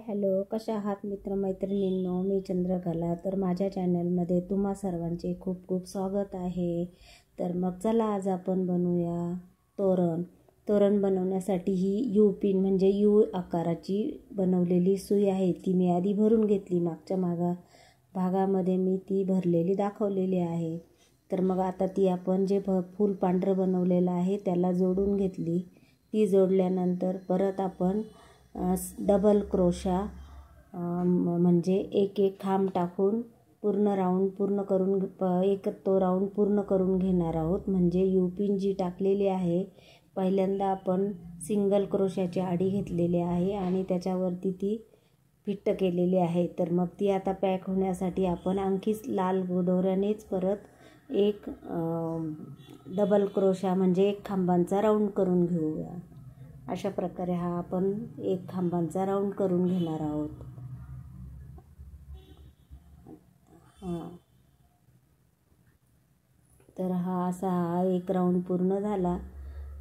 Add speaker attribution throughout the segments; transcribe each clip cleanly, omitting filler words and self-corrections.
Speaker 1: Hello, कशा आहात मित्रमैत्रिणींनो? मी चंद्रकला. तर माझ्या चॅनलमध्ये तुम्हा सर्वांचे खूप खूप स्वागत आहे. तर मग चला आज आपण बनवूया तोरण. तोरण बनवण्यासाठी ही यू पिन म्हणजे यू आकाराची बनवलेली सुई आहे. ती मी आधी भरून घेतली. मागच्या भागामध्ये मी ती भरलेली दाखवलेली आहे. तर मग आता ती आपण जे फूल पांढरं बनवलेलं आहे त्याला जोडून घेतली. ती जोडल्यानंतर परत आपण डबल क्रोशा म्हणजे एक खांब टाकून पूर्ण राऊंड पूर्ण करून तो राऊंड पूर्ण करून घेणार आहोत. म्हणजे यू पिन जी टाकलेली आहे पहिल्यांदा आपण सिंगल क्रोशाची आडी घेतलेली आहे आणि त्याच्यावरती ती फिट्ट केलेली आहे. तर मग ती आता पॅक होण्यासाठी आपण आणखीच लाल दोऱ्यानेच परत एक डबल क्रोशा म्हणजे एक खांबांचा राऊंड करून घेऊया. अशा प्रकारे हा आपण एक खांबांचा राऊंड करून घेणार आहोत. तर हा एक राऊंड पूर्ण झाला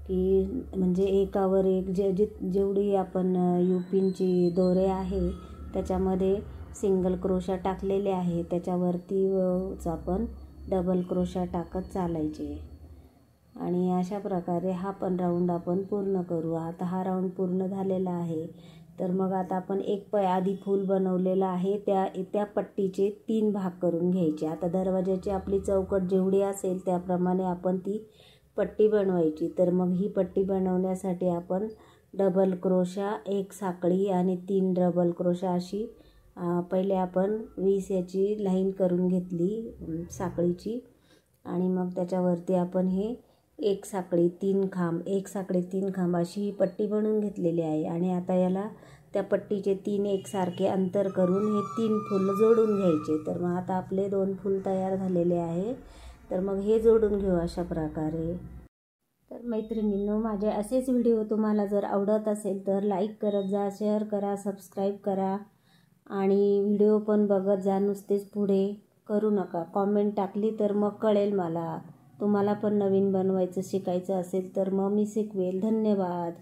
Speaker 1: की म्हणजे एकावर एक जेवढी आपण यू पिनची दोरे आहे त्याच्यामध्ये सिंगल क्रोशा टाकलेले आहे त्याच्यावरतीच आपण डबल क्रोशा टाकत चालायचे आणि अशा प्रकारे हा पण राऊंड आपण पूर्ण करू. आता हा राऊंड पूर्ण झालेला आहे. तर मग आता आपण एक आधी फूल बनवलेला आहे त्या पट्टीचे 3 भाग करून घ्यायचे. आता दरवाजाची आपली चौकट जेवढी असेल त्याप्रमाणे आपण ती पट्टी बनवायची. तर मग ही पट्टी बनवण्यासाठी आपण डबल क्रोशा, 1 साखळी आणि 3 डबल क्रोशा अशी पहिले आपण 20 याची लाईन करून घेतली साखळीची आणि मग त्याच्यावरती आपण हे 1 साखळी 3 खांब 1 साखळी 3 खांब अशी ही पट्टी बनवून घेतलेली आहे. आणि आता याला त्या पट्टीचे 3 एकसारखे अंतर करून हे 3 फूल जोडून घ्यायचे. तर मग आता आपले 2 फूल तयार झालेले आहे. तर मग हे जोडून घेऊ अशा प्रकारे. तर मैत्रिणींनो, माझे असेच व्हिडिओ तुम्हाला जर आवडत असेल तर लाईक करत जा, शेअर करा, सबस्क्राईब करा आणि व्हिडिओ पण बघत जा. नुसतेच पुढे करू नका. कॉमेंट टाकली तर मग कळेल मला. तुम्हाला पण नवीन बनवायचं शिकायचं असेल तर मग मी शिकवेल. धन्यवाद.